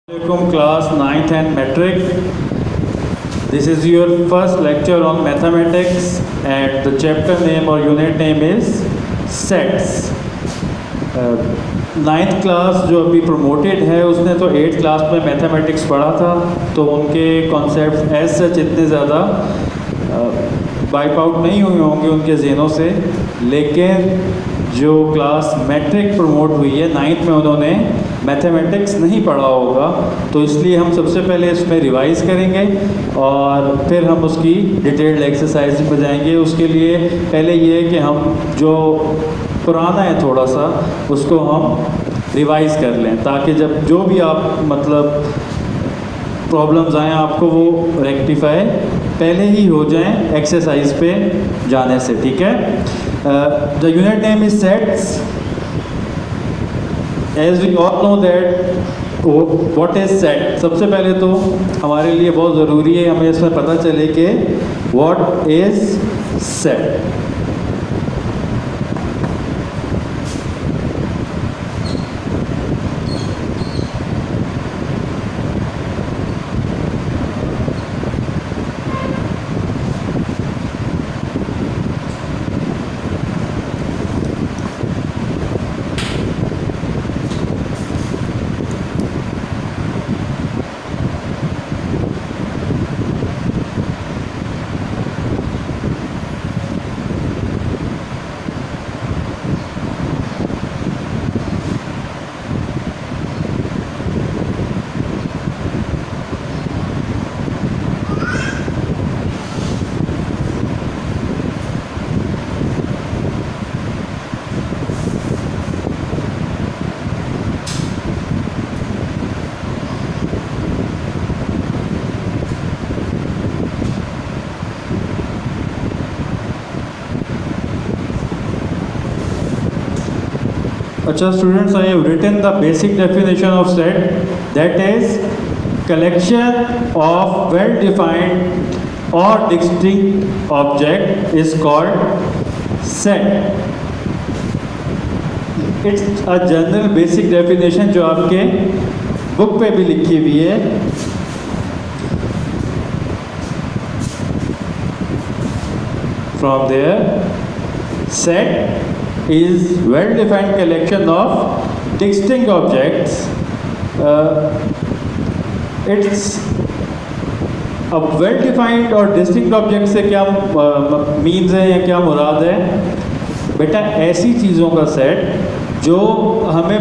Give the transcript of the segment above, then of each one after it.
Assalamualaikum class 9th and metric. This is your first lecture on mathematics and the chapter name or unit name is sets. Ninth class जो अभी promoted है उसने तो 8th class में mathematics पढ़ा था, तो उनके कॉन्सेप्ट एज सच इतने ज़्यादा वाइप आउट नहीं हुए होंगे उनके जहनों से। लेकिन जो क्लास मैट्रिक प्रमोट हुई है 9th में, उन्होंने मैथमेटिक्स नहीं पढ़ा होगा, तो इसलिए हम सबसे पहले इसमें रिवाइज़ करेंगे और फिर हम उसकी डिटेल्ड एक्सरसाइज में जाएंगे। उसके लिए पहले ये कि हम जो पुराना है थोड़ा सा उसको हम रिवाइज़ कर लें, ताकि जब जो भी आप मतलब प्रॉब्लम्स आएँ आपको वो रेक्टिफाई पहले ही हो जाएं एक्सरसाइज पे जाने से। ठीक है, the unit name is sets. As we all know that what is set. सबसे पहले तो हमारे लिए बहुत ज़रूरी है हमें इसमें पता चले कि व्हाट इज सेट। अच्छा students, I have written the basic definition of set, that is collection of well-defined or distinct object is called set. It's a general basic definition जो आपके बुक पे भी लिखी हुई है। From there, set is well-defined collection of distinct objects. It's a well-defined और distinct object से क्या मीन्स है या क्या मुराद है? बेटा ऐसी चीज़ों का सेट जो हमें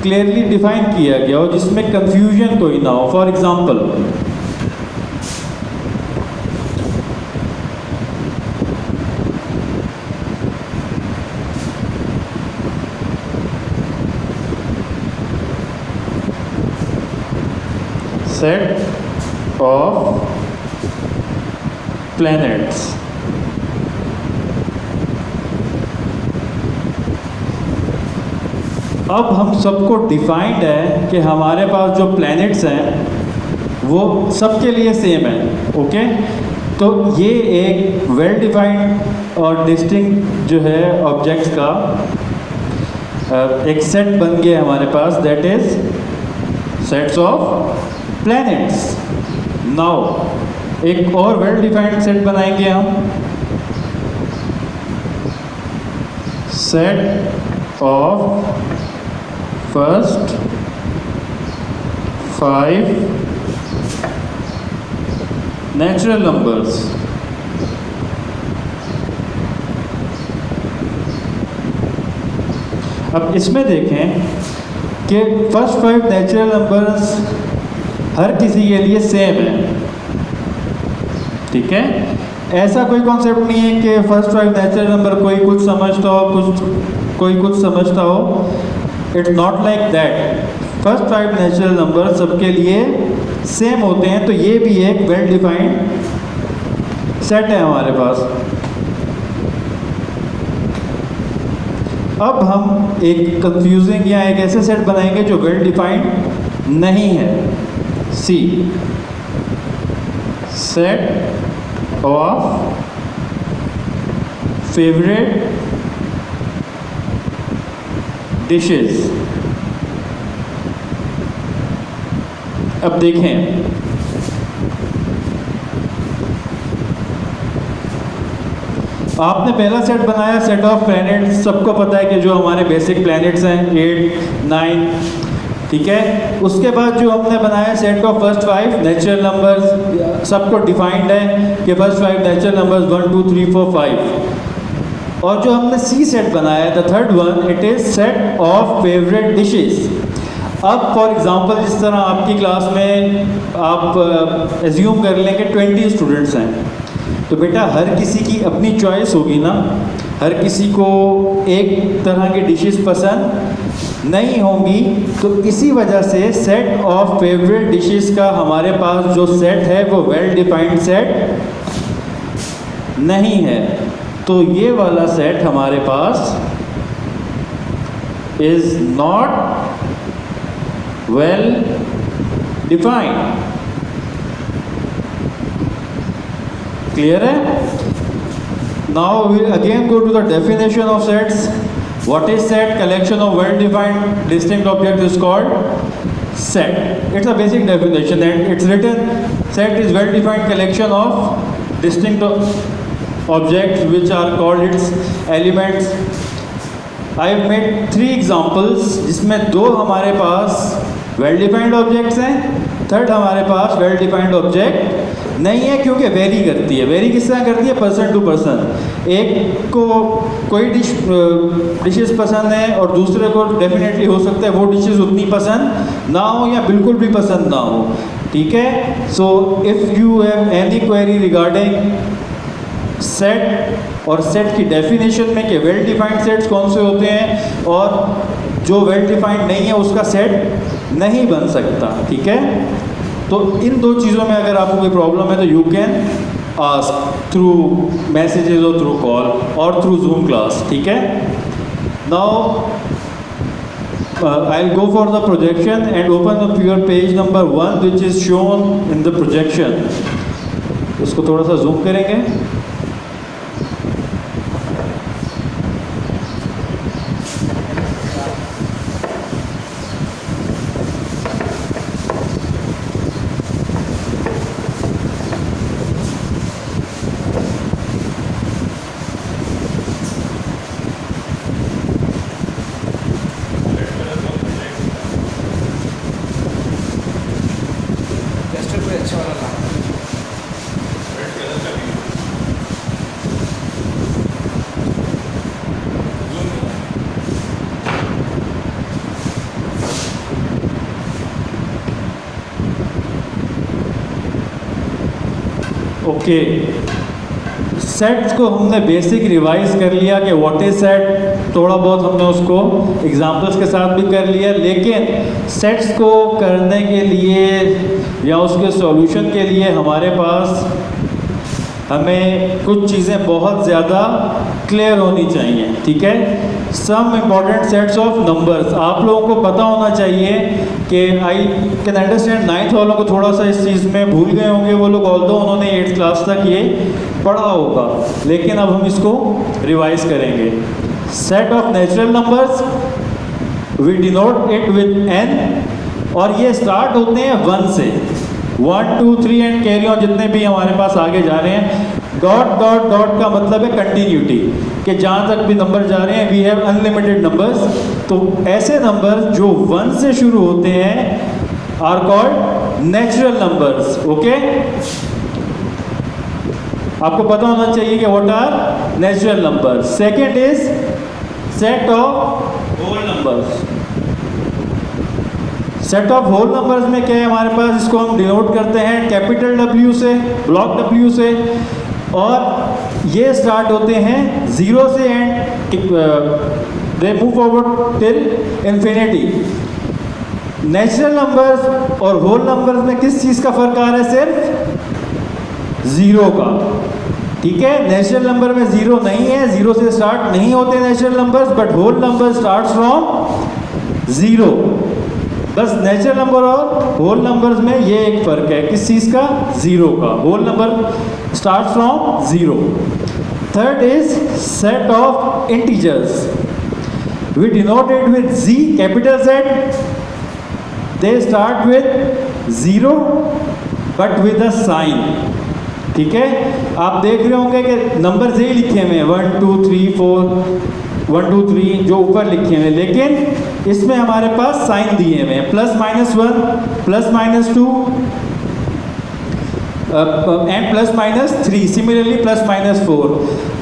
क्लियरली डिफाइन किया गया हो, जिसमें कंफ्यूजन कोई ना हो। For example, set of planets। अब हम सबको डिफाइंड है कि हमारे पास जो प्लैनेट्स हैं वो सबके लिए सेम है। ओके, तो ये एक वेल डिफाइंड और डिस्टिंक्ट जो है ऑब्जेक्ट्स का एक सेट बन गया हमारे पास, that is sets of planets. Now एक और वेल डिफाइंड सेट बनाएंगे हम, set of first 5 natural numbers. अब इसमें देखें कि फर्स्ट 5 नेचुरल नंबर्स हर किसी के लिए सेम है। ठीक है, ऐसा कोई कॉन्सेप्ट नहीं है कि फर्स्ट 5 नेचुरल नंबर कोई कुछ समझता हो, कोई कुछ समझता हो। It's not like that. First 5 natural number सबके लिए सेम होते हैं, तो ये भी एक वेल डिफाइंड सेट है हमारे पास। अब हम एक कंफ्यूजिंग या एक ऐसे सेट बनाएंगे जो वेल डिफाइंड नहीं है। सी, सेट ऑफ फेवरेट डिशेस। अब देखें, आपने पहला सेट बनाया सेट ऑफ प्लैनेट्स। सबको पता है कि जो हमारे बेसिक प्लैनेट्स हैं 8, 9, ठीक है। उसके बाद जो हमने बनाया set of first 5 natural numbers, सबको डिफाइंड है कि फर्स्ट 5 नेचुरल नंबर्स 1, 2, 3, 4, 5। और जो हमने सी सेट बनाया the third one, it is set of favourite dishes. अब फॉर एग्जांपल जिस तरह आपकी क्लास में आप एज्यूम कर लें कि 20 स्टूडेंट्स हैं, तो बेटा हर किसी की अपनी चॉइस होगी ना, हर किसी को एक तरह की डिशेस पसंद नहीं होंगी। तो इसी वजह से सेट ऑफ फेवरेट डिशेस का हमारे पास जो सेट है वो वेल डिफाइंड सेट नहीं है। तो ये वाला सेट हमारे पास is not well defined. Clear है? Now we again go to the definition of sets. What is set? Collection of well-defined distinct objects is called set. It's a basic definition and it's written set is well-defined collection of distinct objects which are called its elements. I have made 3 examples जिसमें 2 हमारे पास well-defined objects हैं, third हमारे पास well-defined object नहीं है क्योंकि very करती है। Very किस तरह करती है? Person to person. एक को कोई डिशेस पसंद है और दूसरे को डेफिनेटली हो सकता है वो डिशेस उतनी पसंद ना हो या बिल्कुल भी पसंद ना हो, ठीक है। So if you have any query regarding set और सेट की डेफिनेशन में कि वेल डिफाइंड सेट्स कौन से होते हैं और जो वेल डिफाइंड नहीं है उसका सेट नहीं बन सकता, ठीक है। तो इन 2 चीज़ों में अगर आपको कोई प्रॉब्लम है तो you can ask through messages और थ्रू कॉल और थ्रू जूम क्लास, ठीक है। Now I will go for the projection and open up your page number 1 which is shown in the projection. इसको थोड़ा सा जूम करेंगे। ओके, सेट्स को हमने बेसिक रिवाइज कर लिया कि व्हाट इज सेट, थोड़ा बहुत हमने उसको एग्जांपल्स के साथ भी कर लिया। लेकिन सेट्स को करने के लिए या उसके सॉल्यूशन के लिए हमारे पास हमें कुछ चीज़ें बहुत ज़्यादा क्लियर होनी चाहिए, ठीक है। Some important sets of numbers आप लोगों को पता होना चाहिए कि आई कैन अंडरस्टैंड 9th वालों को थोड़ा सा इस चीज़ में भूल गए होंगे वो लोग, ऑल्दो उन्होंने 8th क्लास तक ये पढ़ा होगा, लेकिन अब हम इसको रिवाइज करेंगे। Set of natural numbers we denote it with n और ये स्टार्ट होते हैं 1 से, 1, 2, 3 एंड कैरी ऑन जितने भी हमारे पास आगे जा रहे हैं। डॉट डॉट डॉट का मतलब है कंटिन्यूटी, कि जहाँ तक भी नंबर जा रहे हैं वी हैव अनलिमिटेड नंबर्स। तो ऐसे नंबर जो 1 से शुरू होते हैं are called natural numbers, okay. आपको पता होना चाहिए कि what are natural numbers. Second is set of whole numbers. Set of whole numbers में क्या है हमारे पास, इसको हम डिनोट करते हैं कैपिटल W से, ब्लॉक W से, और ये स्टार्ट होते हैं 0 से and they move forward till infinity. Natural numbers और होल नंबर्स में किस चीज़ का फर्क आ रहा है? सिर्फ 0 का, ठीक है। नेचुरल नंबर में 0 नहीं है, 0 से स्टार्ट नहीं होते natural numbers, but whole number start from 0। बस नेचुरल नंबर और होल नंबर्स में ये एक फ़र्क है, किस चीज़ का? 0 का। Whole number start from 0। Third is set of integers, we denote it with Z, capital Z। They start with 0 but with a sign. ठीक है, आप देख रहे होंगे कि नंबर यही लिखे हुए हैं 1 2 3 4 1 2 3 जो ऊपर लिखे हुए हैं, लेकिन इसमें हमारे पास साइन दिए हुए हैं +-1 +-2 एंड +-3, सिमिलरली +-4।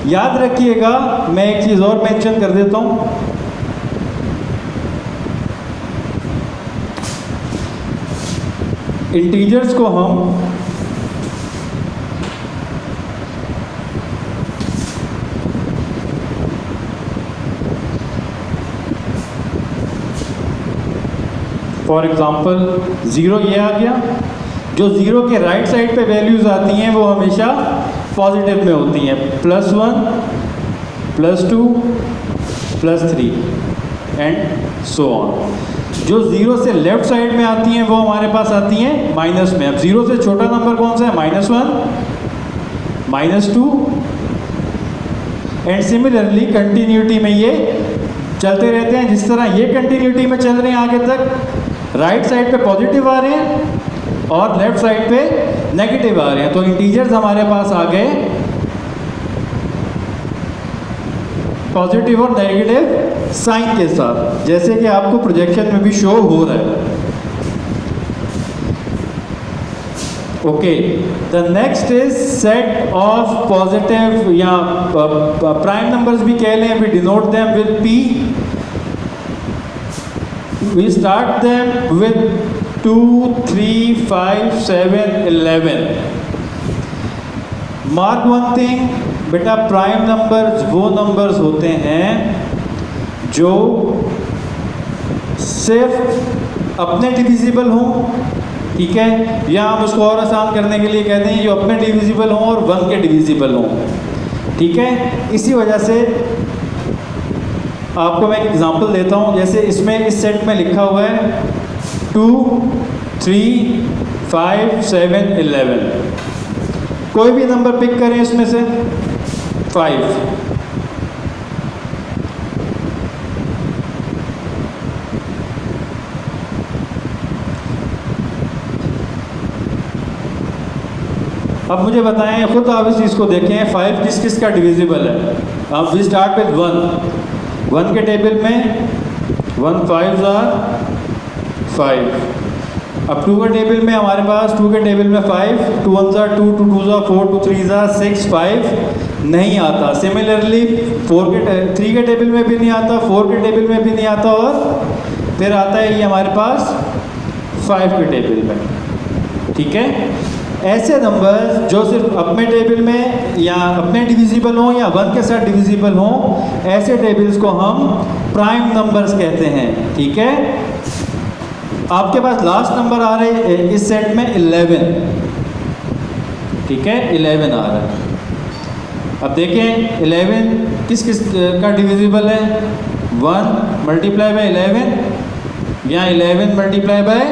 याद रखिएगा, मैं एक चीज़ और मेंशन कर देता हूँ। इंटीजर्स को हम फॉर एग्जांपल 0 ये आ गया, जो 0 के राइट साइड पे वैल्यूज आती हैं वो हमेशा पॉजिटिव में होती हैं, +1 +2 +3 एंड सो ऑन। जो 0 से लेफ्ट साइड में आती हैं वो हमारे पास आती हैं माइनस में। अब 0 से छोटा नंबर कौन सा है? -1 -2 एंड सिमिलरली कंटिन्यूटी में ये चलते रहते हैं। जिस तरह ये कंटिन्यूटी में चल रहे हैं आगे तक, राइट साइड पे पॉजिटिव आ रहे हैं और लेफ्ट साइड पे नेगेटिव आ रहे हैं। तो इंटीजर्स हमारे पास आ गए पॉजिटिव और नेगेटिव साइन के साथ, जैसे कि आपको प्रोजेक्शन में भी शो हो रहा है। Okay, the next is set of positive या प्राइम नंबर्स भी कह लें, we denote them with P। We start them with 2 3 5 7 11। Mark one thing बेटा, प्राइम नंबर्स वो नंबर्स होते हैं जो सिर्फ अपने डिविजिबल हों, ठीक है, या हम उसको और आसान करने के लिए कहते हैं जो अपने डिविजिबल हों और 1 के डिविजिबल हों, ठीक है। इसी वजह से आपको मैं एक एग्जांपल देता हूँ। जैसे इसमें इस सेट में लिखा हुआ है 2 3 5 7 11। कोई भी नंबर पिक करें इसमें से 5। अब मुझे बताएं, खुद आप इस चीज़ को देखें, 5 किस किस का डिविजिबल है। अब वी स्टार्ट विद 1 के टेबल में 1 5s are 5। अब 2 के टेबल में हमारे पास 2 के टेबल में 5, 2 1s are 2, 2 2s are 4, 2 3s are 6, 5 नहीं आता। सिमिलरली 3 के टेबल में भी नहीं आता, 4 के टेबल में भी नहीं आता, और फिर आता है ये हमारे पास 5 के टेबल में, ठीक है। ऐसे नंबर्स जो सिर्फ अपने टेबल में या अपने डिविजिबल हों या 1 के साथ डिविजिबल हों, ऐसे टेबल्स को हम प्राइम नंबर्स कहते हैं, ठीक है। आपके पास लास्ट नंबर आ रहे हैं इस सेट में 11, ठीक है, 11 आ रहा है। अब देखें 11 किस किस का डिविजिबल है? 1 मल्टीप्लाई बाय 11 या 11 मल्टीप्लाई बाय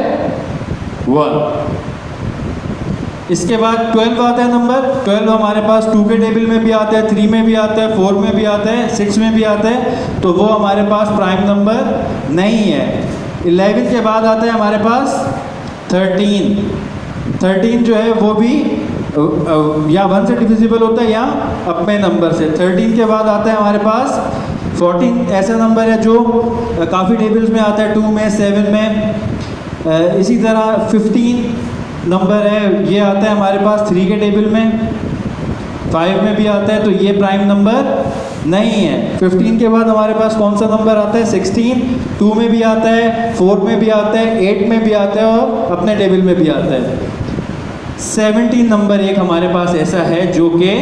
1। इसके बाद 12 आता है नंबर। 12 हमारे पास 2 के टेबल में भी आता है, 3 में भी आता है, 4 में भी आता है, 6 में भी आता है, तो वो हमारे पास प्राइम नंबर नहीं है। 11 के बाद आता है हमारे पास 13। 13 जो है वो भी या 1 से डिविजिबल होता है या अपने नंबर से। 13 के बाद आता है हमारे पास 14। ऐसा नंबर है जो काफ़ी टेबल्स में आता है, 2 में, 7 में। इसी तरह 15 नंबर है, ये आता है हमारे पास 3 के टेबल में, 5 में भी आता है, तो ये प्राइम नंबर नहीं है। 15 के बाद हमारे पास कौन सा नंबर आता है? 16। 2 में भी आता है, 4 में भी आता है, 8 में भी आता है और अपने टेबल में भी आता है। 17 नंबर एक हमारे पास ऐसा है जो कि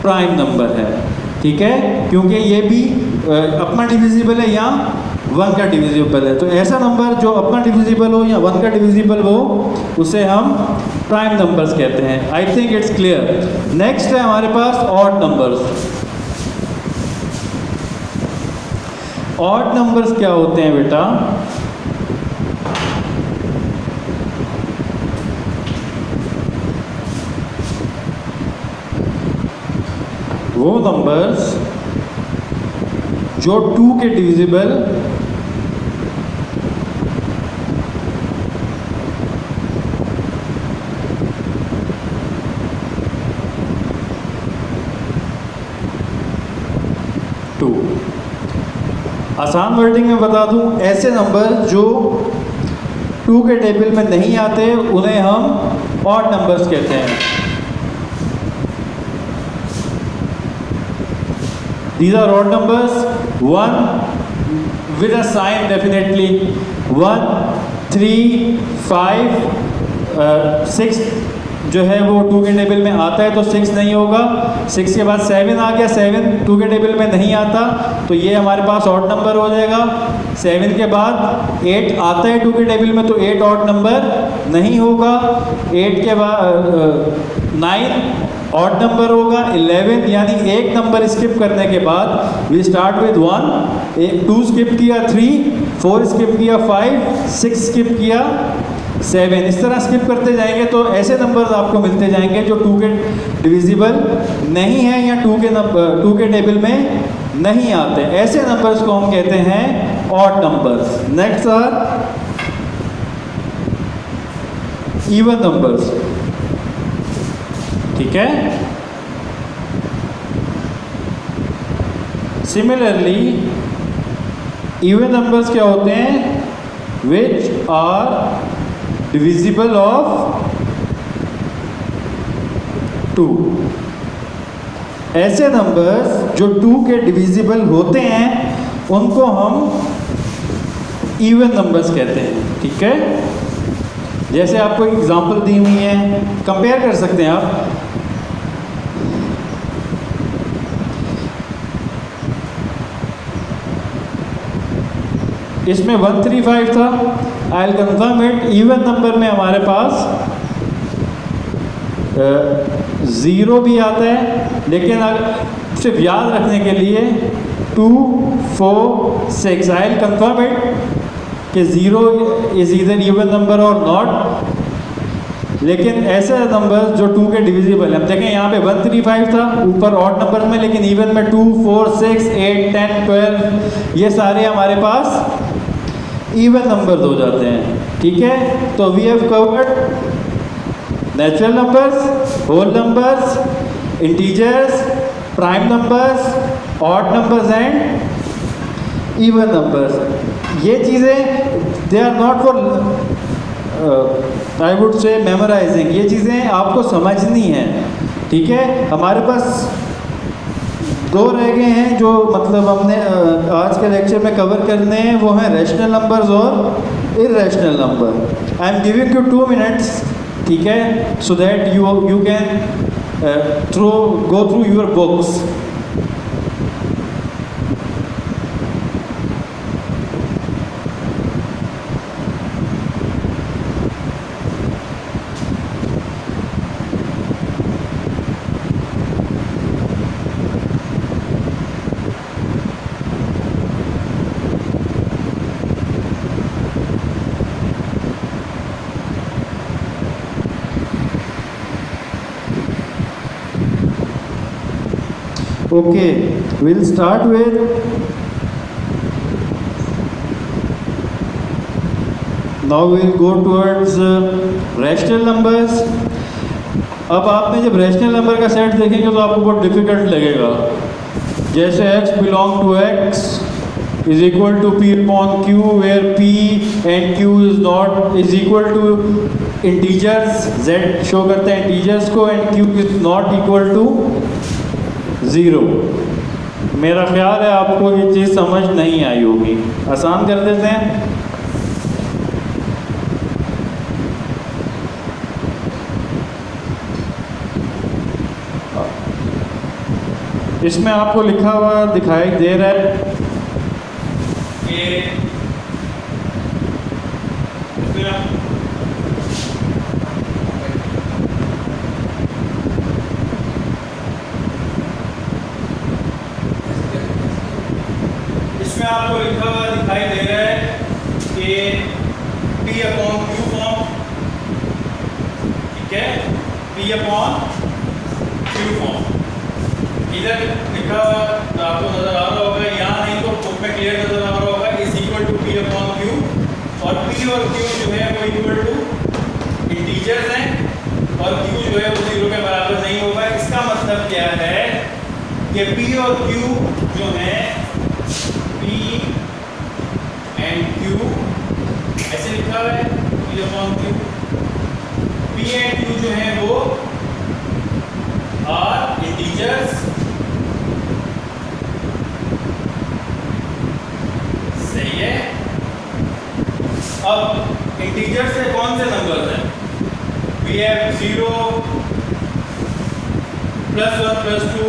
प्राइम नंबर है, ठीक है, क्योंकि ये भी अपना डिविजिबल है या 1 का डिविजिबल है। तो ऐसा नंबर जो अपना डिविजिबल हो या 1 का डिविजिबल हो, उसे हम प्राइम नंबर्स कहते हैं। I think it's clear. Next है हमारे पास ऑड नंबर्स। ऑड नंबर्स क्या होते हैं बेटा? वो नंबर्स जो 2 के डिविजिबल आसान वर्डिंग में बता दूं, ऐसे नंबर जो 2 के टेबल में नहीं आते उन्हें हम ऑड नंबर्स कहते हैं। These are odd numbers, 1 with a sign definitely, 1, 3, 5, 6 जो है वो 2 के टेबल में आता है तो 6 नहीं होगा। 6 के बाद 7 आ गया, 7 2 के टेबल में नहीं आता तो ये हमारे पास ऑड नंबर हो जाएगा। 7 के बाद 8 आता है 2 के टेबल में तो 8 ऑड नंबर नहीं होगा। 8 के बाद 9 ऑड नंबर होगा। 11 यानी एक नंबर स्किप करने के बाद वी स्टार्ट विद 1, 2 स्किप किया 3, 4 स्किप किया 5, 6 स्किप किया 7, इस तरह स्किप करते जाएंगे तो ऐसे नंबर्स आपको मिलते जाएंगे जो 2 के डिविजिबल नहीं है या 2 के टेबल में नहीं आते। ऐसे नंबर्स को हम कहते हैं odd numbers. Next are even numbers. ठीक है, सिमिलरली इवन नंबर्स क्या होते हैं? Which are divisible of 2। ऐसे नंबर्स जो 2 के डिविजिबल होते हैं उनको हम इवन नंबर्स कहते हैं। ठीक है, जैसे आपको एक एग्जांपल दी हुई है, कंपेयर कर सकते हैं आप। इसमें 135 था, I will confirm it. Even number में हमारे पास 0 भी आता है, लेकिन सिर्फ याद रखने के लिए 2, 4, 6 आई विल कंफर्म इट कि 0 इज ईदर इवन नंबर और नॉट। लेकिन ऐसे नंबर जो 2 के डिविजिबल है, देखें यहाँ पे 135 था ऊपर ऑड नंबर में, लेकिन इवन में 2, 4, 6, 8, 10, 12 ये सारे हमारे पास इवन नंबर्स हो जाते हैं। ठीक है, तो we have covered natural numbers, whole numbers, integers, prime numbers, odd numbers and even numbers. ये चीज़ें they are not for I would say memorising, ये चीज़ें आपको समझनी है। ठीक है, हमारे पास 2 रह गए हैं जो मतलब हमने आज के लेक्चर में कवर करने हैं, वो हैं रैशनल नंबर्स और irrational number. I am giving you 2 minutes, ठीक है, so that you can go through your books. Okay, we'll start with now we'll go towards rational numbers। अब आपने जब रैशनल नंबर का सेट देखेंगे तो आपको बहुत डिफिकल्ट लगेगा। जैसे x belong to x is equal to p upon q, where p and q is equal to integers, z show करते हैं integers को, and q is not equal to 0। मेरा ख्याल है आपको ये चीज़ समझ नहीं आई होगी। आसान कर देते हैं। इसमें आपको लिखा हुआ दिखाई दे रहा है कि आपको लिखा हुआ दिखाई दे रहा है कि P अपॉन Q फॉर्म। ठीक है, P अपॉन Q फॉर्म इधर लिखा हुआ तो आपको नजर आ रहा होगा, यहाँ नहीं तो बुक में क्लियर नजर आ रहा होगा, is equal to P upon Q। और P और Q जो है वो इक्वल टू इंटीजर्स हैं और Q जो है वो 0 के बराबर नहीं होगा। इसका मतलब क्या है कि P और Q जो है P upon Q. P and Q जो है वो आर इंटीजर्स, सही है। अब इंटीजर्स से कौन से नंबर्स हैं? वी हैव 0 +1 +2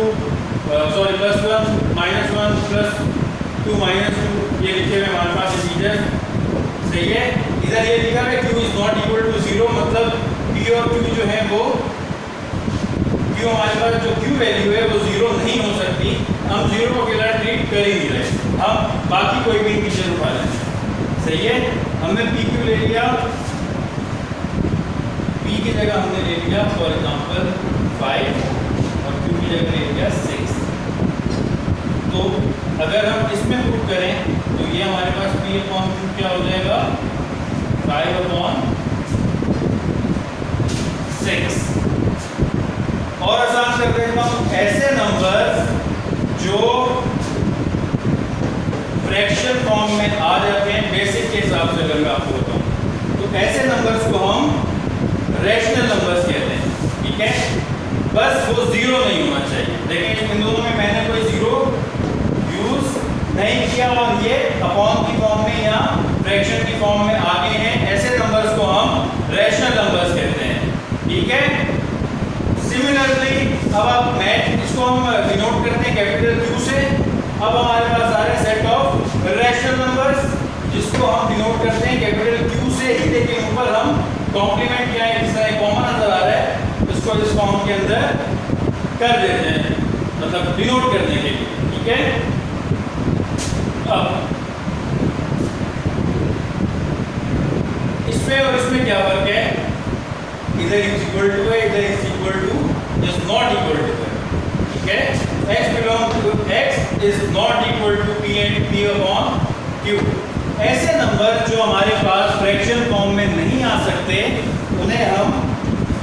सॉरी +1 -1 +2 -2 ये लिखे हुए हमारे पास इंटीजर्स, सही है। इधर ये लिखा है q is not equal to 0, मतलब p और q जो है वो q हमारे पास जो q वैल्यू है वो 0 नहीं हो सकती। हम 0 को अकेला ट्रीट कर ही नहीं रहे, हम बाकी कोई भी इंटीजर उठा लेंगे, सही है। हमने pq ले लिया, p की जगह हमने ले लिया फॉर एग्जांपल 5 और q की जगह ले लिया 6। तो अगर हम इसमें पुट करें तो ये हमारे पास p अपॉन q क्या हो जाएगा? 5 अपॉन 6। और आसान कर देता हूं, ऐसे नंबर जो फ्रैक्शन फॉर्म में आ जाते हैं बेसिक के हिसाब से, अगर मैं आपको बताऊं तो ऐसे नंबर्स को हम रैशनल नंबर्स कहते हैं, ठीक है। बस वो 0 नहीं होना चाहिए। लेकिन इन दोनों में मैंने कोई 0 यूज नहीं किया और ये अपॉन की फॉर्म में या फ्रैक्शन की फॉर्म में आ गए हैं। ऐसे नंबर्स को हम रैशनल नंबर्स कहते हैं, ठीक है। सिमिलरली अब आप इसको हम डिनोट करते हैं कैपिटल Q से। अब हमारे पास आ रहे सेट ऑफ रैशनल नंबर्स जिसको हम डिनोट करते हैं कैपिटल Q से ही, लेकिन ऊपर हम कॉम्प्लीमेंट या इस तरह कॉमन नजर आ रहा है, इसको इस फॉर्म के अंदर कर देते हैं, मतलब डिनोट करने के लिए, ठीक है। अब इसमें और इसमें क्या फर्क है? इधर इज इक्वल टू है, इधर is equal to, is not equal to है, ठीक है। x belong to x is not equal to p and p upon q। ऐसे नंबर जो हमारे पास फ्रैक्शन फॉर्म में नहीं आ सकते उन्हें हम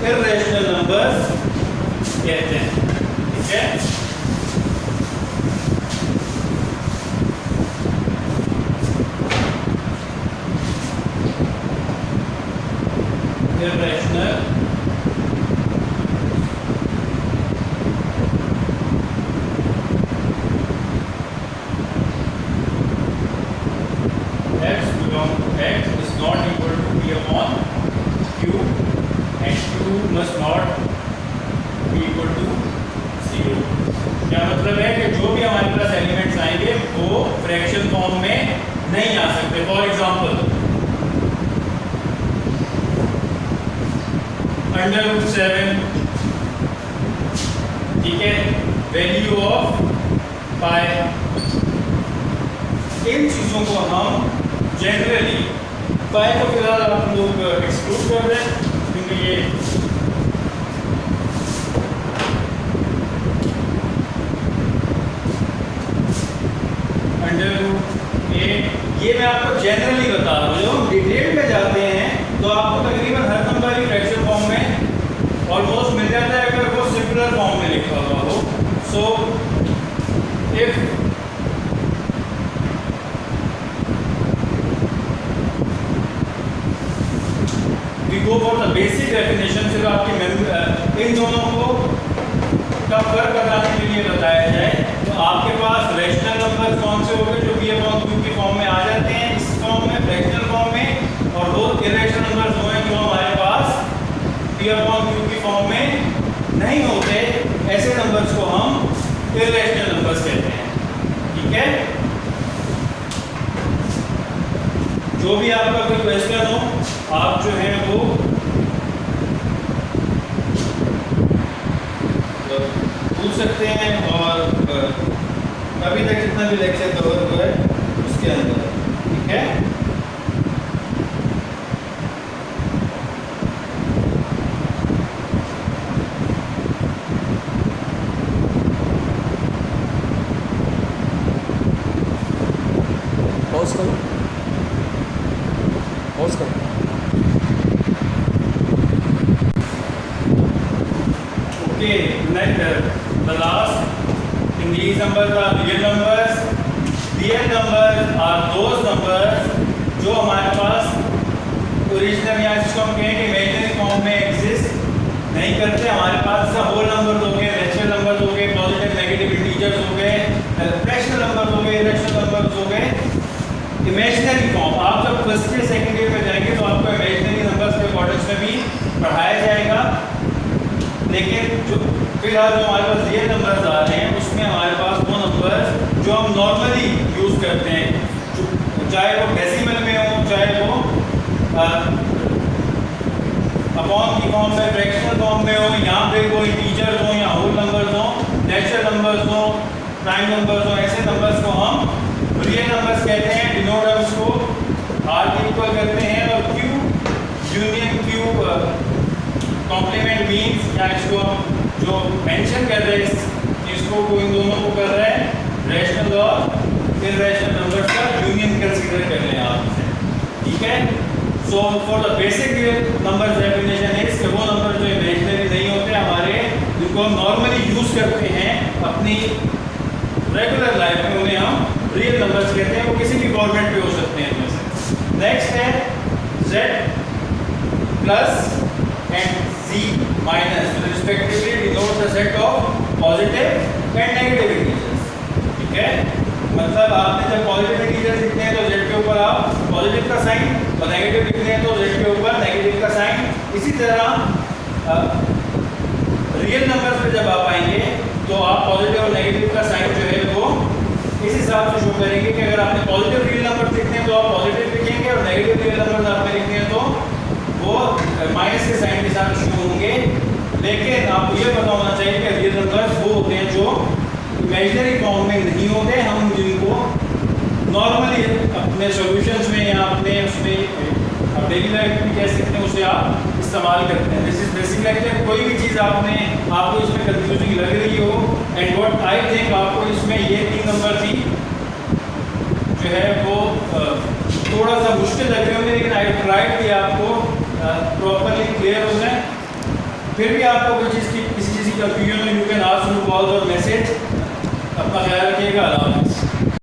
इर्रेशनल नंबर्स कहते हैं, ठीक है। irrational x belong to x is not equal to p upon q and q must not be equal to 0। क्या मतलब है कि जो भी हमारे पास एलिमेंट्स आएंगे वो फ्रैक्शन फॉर्म में नहीं आ सकते। फॉर एग्जांपल √7, ठीक है, वैल्यू ऑफ पाई। इन चीजों को हम जनरली, पाई को फिलहाल आप लोग एक्सक्लूड कर रहे हैं क्योंकि ये √8, ये मैं आपको जनरली बता रहा हूँ। जब हम डिटेल में जाते हैं तो आपको तकरीबन हर नंबर ही फ्रैक्शन फॉर्म में ऑलमोस्ट मिल जाता है अगर वो सिंपलर फॉर्म में लिखा हुआ हो। So if we go for the basic definition, सिर्फ आपकी इन दोनों को का फर्क बताने के लिए बताया जाए तो आपके पास रैशनल नंबर कौन से होंगे जो p अपॉन q की फॉर्म में आ जाते हैं इस फॉर्म में, फ्रैक्शनल फॉर्म में, और दो इर्रेशनल नंबर्स वो हैं जो हमारे पास p अपॉन q की फॉर्म में नहीं होते। ऐसे नंबर्स को हम इर्रेशनल नंबर्स कहते हैं, ठीक है। जो भी आपका कोई क्वेश्चन हो आप जो है वो पूछ सकते हैं, और अभी तक जितना भी लेक्चर कवर हुआ है उसके अंदर, ठीक है। पॉज करो, पॉज करो। Okay, the last in these numbers are real numbers। Real number are those number जो हमारे पास ओरिजिनल या इसको हम कहेंगे इमेजिनरी फॉर्म में एग्जिस्ट नहीं करते। हमारे पास सब होल नंबर्स हो गए, नेचुरल नंबर्स हो गए, पॉजिटिव नेगेटिव इंटीजर्स हो गए, फ्रैक्शनल नंबर्स हो गए, इरेशनल नंबर्स हो गए। इमेजिनरी फॉर्म आप जब फर्स्ट ईयर सेकंड ईयर में जाएंगे तो आपको इमेजिनरी नंबर्स के अकॉर्डिंग में भी पढ़ाया जाएगा। लेकिन जो फिलहाल जो हमारे पास रियल नंबर्स आ रहे हैं उसमें हमारे पास वो नंबर्स जो हम नॉर्मली यूज़ करते हैं, चाहे वो डेसिमल में हो, चाहे वो अपॉन की फॉर्म में, फ्रैक्शनल फॉर्म में हो, यहाँ पे वो इंटीजर्स हो या होल नंबर्स हो, नेचुरल नंबर्स हो, प्राइम नंबर्स हो, ऐसे नंबर्स को हम रियल नंबर्स कहते हैं। डिनोट हम उसको आर के इक्वल करते हैं और Q union Q complement means, या इसको हम जो मेंशन कर रहे हैं इस चीज़ को, इन दोनों को कर रहे हैं रैशनल और इररेशनल नंबर्स का यूनियन कंसीडर कर लें आप इसे, ठीक है। So for the basic number definition is वो नंबर जो इमेजिनरी नहीं होते हमारे, जिनको हम नॉर्मली यूज़ करते हैं अपनी रेगुलर लाइफ में, उन्हें हम रियल नंबर्स कहते हैं। वो किसी भी फॉर्मेट पे हो सकते हैं इनमें से। नेक्स्ट है z plus and z minus respectively denote the set of positive and negative integers, ठीक है। मतलब आपने जब पॉजिटिव इंटीजर्स लिखते हैं तो z के ऊपर आप पॉजिटिव का साइन, और नेगेटिव लिखते हैं तो z के ऊपर नेगेटिव का साइन। इसी तरह रियल नंबर्स पे जब आप आएंगे तो आप पॉजिटिव और नेगेटिव का साइन जो है वो इस हिसाब से शो करेंगे कि अगर आपने पॉजिटिव रियल नंबर लिखते हैं तो आप पॉजिटिव लिखेंगे, और नेगेटिव रियल नंबर आपने लिखते हैं तो वो माइनस के साइन के साथ शो होंगे। लेकिन आपको ये पता होना चाहिए कि रियल नंबर्स वो होते हैं जो इमेजिनरी फॉर्म में नहीं होते, हम जिनको नॉर्मली अपने सॉल्यूशंस में या अपने उसमें आप डेली लाइफ में कह सकते हैं उसे आप इस्तेमाल करते हैं। This is basic lecture. कोई भी चीज़ आपको इसमें कंफ्यूजिंग लग रही हो, एंड व्हाट आई थिंक आपको इसमें ये 3 नंबर थी जो है वो थोड़ा सा मुश्किल लग रहे होंगे, लेकिन आई ट्राइड कि आपको प्रॉपरली क्लियर हो जाए। फिर भी आपको कोई चीज़ की किसी चीज़ की कंफ्यूजन हो, you can ask through call और मैसेज। अपना ख्याल रखिएगा।